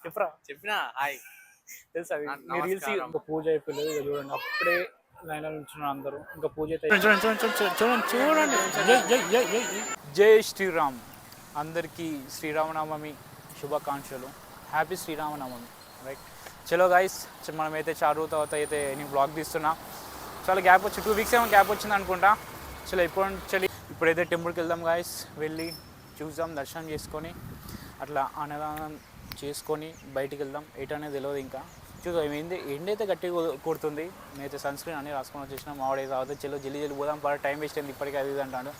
చెప్పరా చెప్పినా హాయ్ తెలుసా మీ రీల్స్ ఇంకా పూజ అయిపోలేదు ఇక చూడండి అప్పుడే లైన్లో నిల్చున్నారు అందరూ ఇంకా పూజ అయితే చూడండి జై శ్రీరామ్ అందరికీ శ్రీరామనవమి శుభాకాంక్షలు హ్యాపీ శ్రీరామనవమి రైట్ చలో గైస్ మనమైతే చారు తర్వాత అయితే నేను బ్లాగ్ తీస్తున్నా చాలా గ్యాప్ వచ్చి 2 వీక్స్ ఏమో గ్యాప్ వచ్చింది అనుకుంటా చలో ఇప్పుడైతే టెంపుల్కి వెళ్దాం గాయస్ వెళ్ళి చూద్దాం దర్శనం చేసుకొని అట్లా అన్నదానం చేసుకొని బయటికి వెళ్దాం ఎటనేది తెలియదు ఇంకా చూద్దాం ఎండైతే గట్టిగా కొడుతుంది నేనైతే సన్ స్క్రీన్ అన్నీ రాసుకొని వచ్చేసిన మావాడే రావద్దు చలో జల్లి పోదాం బాగా టైం వేస్ట్ అయింది ఇప్పటికీ అది అంటాడు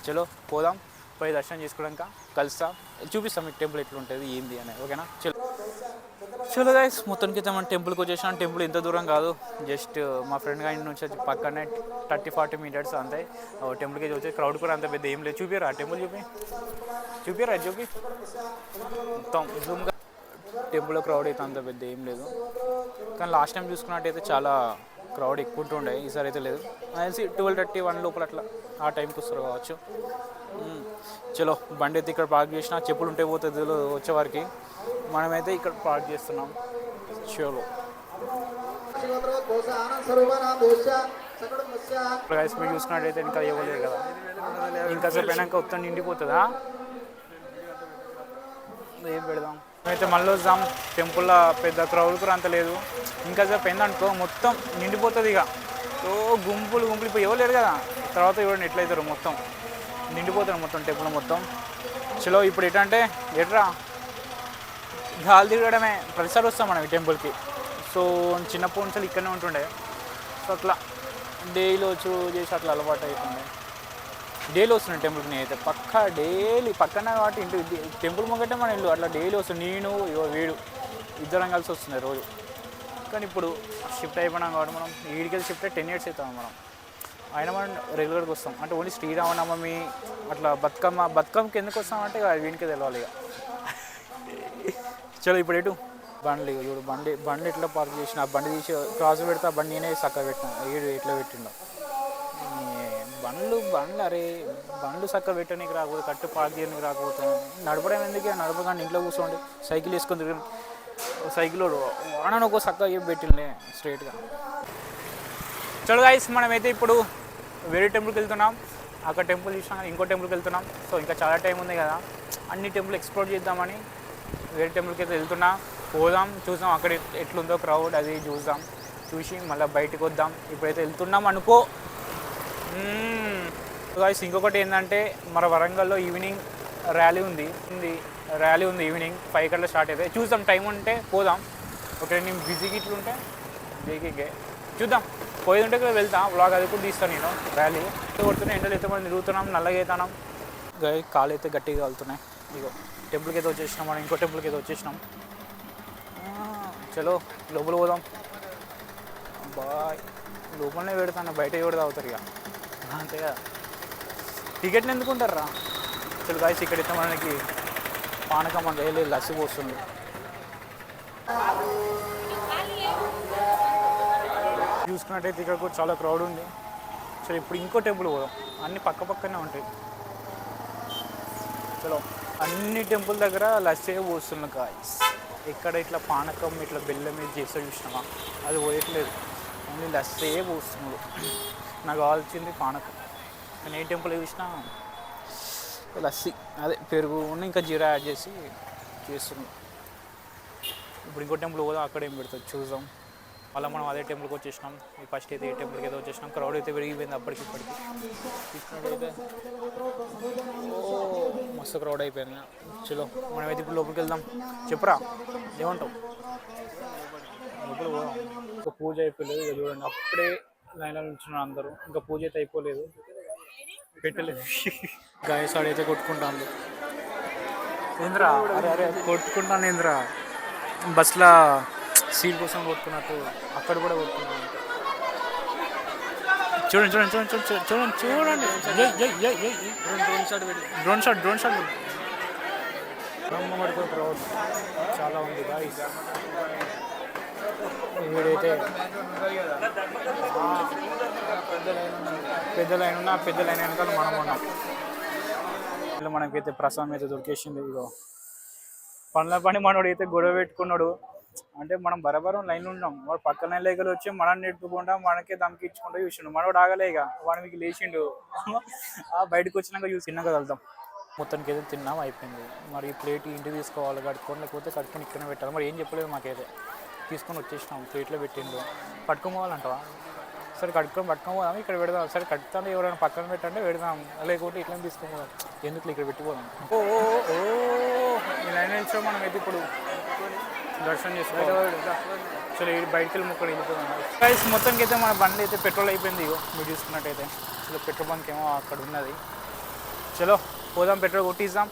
చలో పోదాం పోయి దర్శనం చేసుకోవడానికి కలుస్తా చూపిస్తాం మీకు టెంపుల్ ఎట్లుంటుంది ఏంది అనేది ఓకేనా చలో గైస్ మొత్తానికి అయితే మనం టెంపుల్కి వచ్చేసాం టెంపుల్ ఎంత దూరం కాదు జస్ట్ మా ఫ్రెండ్ గారి నుంచి వచ్చి పక్కనే 30-40 మీటర్స్ అంతే టెంపుల్కి వచ్చి క్రౌడ్ కూడా అంత పెద్ద ఏం లేదు చూపిరా టెంపుల్ చూపి మొత్తం జూమ్గా టెంపుల్లో క్రౌడ్ అయితే అంత పెద్ద ఏం లేదు కానీ లాస్ట్ టైం చూసుకున్నట్టయితే చాలా క్రౌడ్ ఎక్కువ ఉంటుండే ఈసారి అయితే లేదు తెలిసి 12:30-1 లోపల అట్లా ఆ టైంకి వస్తారు కావచ్చు చలో బండి అయితే ఇక్కడ పార్క్ చేసిన చెప్పులు ఉంటే పోతుంది వచ్చేవారికి మనమైతే ఇక్కడ పార్క్ చేస్తున్నాం చలో గైస్ మీరు చూసుకున్నట్టయితే ఇంకా ఇవ్వలేదు కదా ఇంకా సేపు అయినాక మొత్తం నిండిపోతుందా ఏం పెడదాం అయితే మళ్ళీ వద్దాం టెంపుల్లో పెద్ద క్రౌడ్ కూడా అంత లేదు ఇంకా సేపు అయిందనుకో మొత్తం నిండిపోతుంది ఇక గుంపులు ఇప్పుడు ఇవ్వలేరు కదా తర్వాత ఇవ్వండి ఎట్లయితారు మొత్తం నిండిపోతారు మొత్తం టెంపుల్ మొత్తం చలో ఇప్పుడు ఎటంటే ఎట్రా గాలి తిరగడమే ప్రతిసారి వస్తాం మనం ఈ టెంపుల్కి సో చిన్నప్పటి నుంచి ఇక్కడనే ఉంటుండే సో అట్లా డైలీ వచ్చి చేసి అట్లా అలవాటు అవుతుండే డైలీ వస్తున్నాను టెంపుల్కి నేనైతే పక్కా డైలీ పక్కన కాబట్టి ఇంటి టెంపుల్ ముంగటే మన ఇల్లు అట్లా డైలీ వస్తుంది నేను వీడు ఇద్దరం కలిసి వస్తున్నాయి రోజు కానీ ఇప్పుడు షిఫ్ట్ అయిపోయినాం కాబట్టి మనం ఈడికెళ్ళి షిఫ్ట్ అయ్యి 10 years అవుతాం మనం అయినా మనం రెగ్యులర్గా వస్తాం అంటే ఓన్లీ శ్రీరామనవమి అట్లా బతుకమ్మకి ఎందుకు వస్తామంటే వీడికే తెలవాలి ఇక చలో ఇప్పుడు ఎటు బండ్లు చూడు బండి ఎట్లా పార్క్ చేసిన బండి తీసి క్రాస్ పెడితే ఆ బండి నేనే చక్కగా పెట్టిన ఏడు ఎట్లా పెట్టిండో బండ్లు అరే బండ్లు చక్కగా పెట్టడానికి రాకపోతే కట్టు పార్క్ చేయడానికి రాకపోతే నడపడం ఎందుకు నడపగానే ఇంట్లో కూర్చోండి సైకిల్ వేసుకొని తిరిగి సైకిల్ వాడని ఒక చక్కగా పెట్టిండే స్ట్రైట్గా చలో గైస్ మనమైతే ఇప్పుడు వేరే టెంపుల్కి వెళ్తున్నాం అక్కడ టెంపుల్ చూసినా ఇంకో టెంపుల్కి వెళ్తున్నాం సో ఇంకా చాలా టైం ఉంది కదా అన్ని టెంపుల్ ఎక్స్ప్లోర్ చేద్దామని వేరే టెంపుల్కి అయితే వెళ్తున్నా పోదాం చూద్దాం అక్కడ ఎట్లుందో క్రౌడ్ అది చూసి మళ్ళీ బయటకు వద్దాం ఇప్పుడైతే వెళ్తున్నాం అనుకో గాయ్స్ ఇంకొకటి ఏంటంటే మన వరంగల్లో ఈవినింగ్ ర్యాలీ ఉంది ఈవినింగ్ 5 గంటల స్టార్ట్ అయితే చూద్దాం టైం ఉంటే పోదాం ఓకే నేను బిజీకి ఇట్లుంటే బేకే చూద్దాం పోయి ఉంటే కూడా వెళ్తాం వ్లాగ్ అది కూడా తీస్తాను నేను ర్యాలీ కొడుతున్నాయి ఎండలు అయితే మనం తిరుగుతున్నాం నల్లగా అవుతున్నాం కాలు అయితే గట్టిగా వెళ్తున్నాయి ఇగో టెంపుల్కి అయితే వచ్చేసినాం మనం ఇంకో టెంపుల్కి అయితే వచ్చేసినాం చలో లోపల పోదాం బాయ్ లోపలనే పెడతాను బయట కూడా తాగుతారు ఇక అంతే కదా టికెట్ని ఎందుకుంటారా చలో గాయస్ ఇక్కడైతే మనకి పానకం అంటే లస్సి పోస్తుంది చూసుకున్నట్టయితే ఇక్కడ కూడా చాలా క్రౌడ్ ఉంది చలో ఇప్పుడు ఇంకో టెంపుల్ పోదాం అన్నీ పక్కనే ఉంటాయి చలో అన్ని టెంపుల్ దగ్గర లస్సీ పోస్తున్నాం గాయస్ ఎక్కడ ఇట్లా పానకం ఇట్లా బెల్లం మీద చేస్తే చూసినామా అది పోయట్లేదు ఓన్లీ లస్సీ పోస్తున్నాడు నాకు కావాల్సింది పానకం కానీ ఏ టెంపుల్ చూసినా లస్సీ అదే పెరుగు ఇంకా జీరా యాడ్ చేసి చేస్తున్నాం ఇప్పుడు ఇంకో టెంపుల్ పోదాం అక్కడ ఏం పెడతాం చూద్దాం మళ్ళీ మనం అదే టెంపుల్కి వచ్చేసినాం ఫస్ట్ అయితే ఏ టెంపుల్కి అయితే వచ్చేసినాం క్రౌడ్ అయితే పెరిగిపోయింది అప్పటికిప్పటికి చూసినట్టయితే మస్తు క్రౌడ్ అయిపోయింది చలో మనమైతే ఇప్పుడు లోపలికి వెళ్దాం చెప్పురా ఏమంటావు లోపల పోదాం ఇంకా పూజ అయిపోలేదు ఇక చూడండి అప్పుడే లైన్లో నిల్చున్నారు అందరూ ఇంకా పూజ అయితే అయిపోలేదు పెట్టలేదు గాయసాడు అయితే కొట్టుకుంటాను ఏంద్రా అరే కొట్టుకుంటాను ఏంద్రా బస్లో సీట్ కోసం కొట్టుకున్నట్టు అక్కడ కూడా కొట్టుకున్నాను చూడండి డ్రోన్ షాట్ బ్రహ్మడితో క్రౌడ్ చాలా ఉంది గాయ్స్ వీడైతే పెద్ద లైన్ వెనకాల మనం ఉన్నాం ఇలా మనకైతే ప్రసాదం అయితే దొరికేసింది ఇగో పనుల పని మనోడు అయితే గొడవ పెట్టుకున్నాడు. అంటే మనం బరాబరం లైన్లో ఉన్నాం, వాడు పక్కన లేకలు వచ్చి మనల్ని నెట్టుకుంటా మనకే దమ్కి ఇచ్చుకుంటూ చూసిండు. మనోడు ఆగలే, ఇక వాడి మీకు లేచిండు. బయటకు వచ్చినాక చూసి తిన్నాక వెళ్తాం. మొత్తానికి అయితే తిన్నాం, అయిపోయింది. మరి ఈ ప్లేట్ ఇంటికి తీసుకోవాలి కట్టుకొని, లేకపోతే కట్టుకొని ఇక్కడ పెట్టాలి. మరి ఏం చెప్పలేదు మాకైతే. తీసుకొని వచ్చేసినాం, ప్లేట్లో పెట్టిండు. పట్టుకోవాలంటావా? సరే పట్టుకోపోదాం, ఇక్కడ పెడదాం. సరే కట్టుతాను, ఎవరైనా పక్కన పెట్టంటే పెడదాం, లేకపోతే ఇట్లా తీసుకోపోదాం. ఎందుకు ఇక్కడ పెట్టిపోదాం. ఓ ఓ ఈ లైన్ నిల్చో మనం అయితే ఇప్పుడు దర్శనం చేసుకోవాలి. సరే బయటికి వెళ్ళి మొక్కలు వెళ్ళిపోదాం. ప్రైస్ మొత్తానికి అయితే మన బండి అయితే పెట్రోల్ అయిపోయింది. ఇగో మీరు చూసుకున్నట్టయితే అసలు పెట్రోల్ బంక్ ఏమో అక్కడ ఉన్నది. చలో పోదాం, పెట్రోల్ కొట్టిద్దాం.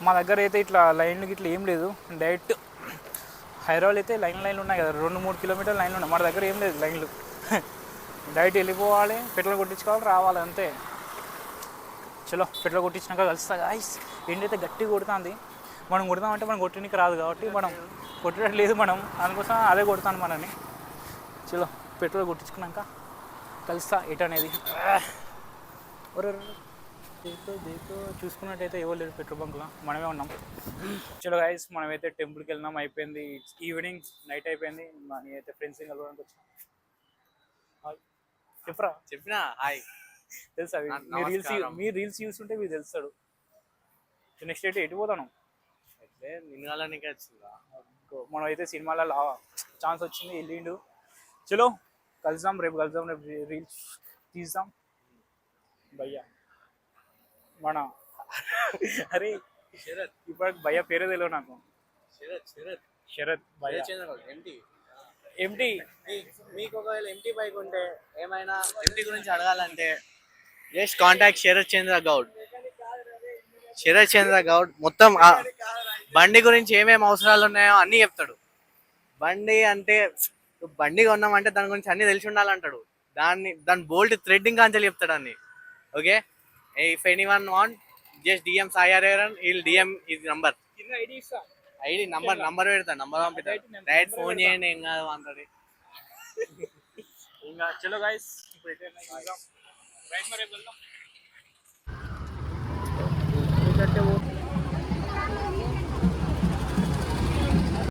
మా దగ్గర అయితే ఇట్లా లైన్లు ఇట్లా ఏం లేదు. డైరెక్ట్ హైదరాబాద్ అయితే లైన్లు ఉన్నాయి కదా, 2-3 కిలోమీటర్ల లైన్లు ఉన్నాయి. మన దగ్గర ఏం లేదు లైన్లు. డైరెక్ట్ వెళ్ళిపోవాలి, పెట్రోల్ కొట్టించుకోవాలి, రావాలి అంతే. చలో పెట్రోల్ కొట్టించినాక కలుస్తా గాయ్స్. ఏంటైతే గట్టిగా కొడుతుంది. మనం కొడతామంటే మనం కొట్టడానికి రాదు కాబట్టి మనం కొట్టడం లేదు. మనం అందుకోసం అదే కొడతాను మనని. చలో పెట్రోల్ కొట్టించుకున్నాక కలుస్తా ఎటు అనేది. దేకో చూసుకున్నట్టయితే ఎవరు లేరు పెట్రోల్ బంక్లో, మనమే ఉన్నాం. చలో గాయ్స్, మనమైతే టెంపుల్కి వెళ్ళినాం, అయిపోయింది. ఈవినింగ్ నైట్ అయిపోయింది. నేనైతే ఫ్రెండ్స్ కలవడానికి వచ్చాను. చెప్పినా హాయ్ తెలుసా? మీ రీల్స్ చూస్తుంటే మీకు తెలుస్తాడు. నెక్స్ట్ అయితే ఎటు పోతాను మనం అయితే సినిమాలలో ఛాన్స్ వచ్చింది, వెళ్ళిండు. చలో కలుద్దాం, రేపు రీల్స్ తీద్దాం భయ్యా. మన అరే ఇప్పుడు భయ్యా పేరే తెలియదు నాకు. శరత్ భయ్యా ఎంటీ. మీకు ఒకవేళ ఎంటీ బైక్ ఉంటే ఏమైనా ఎంటీ గురించి అడగాలంటే జస్ట్ కాంటాక్ట్ శరత్ చంద్ర గౌడ్. మొత్తం బండి గురించి ఏమేమి అవసరాలు ఉన్నాయో అన్నీ చెప్తాడు. బండి అంటే బండి కొన్నామంటే దాని గురించి అన్నీ తెలిసి ఉండాలంటాడు. దాని బోల్ట్ థ్రెడ్డింగ్ కాంచెలు చెప్తాడు అన్ని. Okay, if anyone want just DM సాయారేరన్, he'll DM his number, ID number పెడతాడు, నంబర్ పంపిస్తాడు. డైరెక్ట్ ఫోన్ చేయండి, ఏం కాదు అంటాడు. ఇంకా చలో గాయస్, ఇప్పుడు రైట్ మరి వెళ్దాం.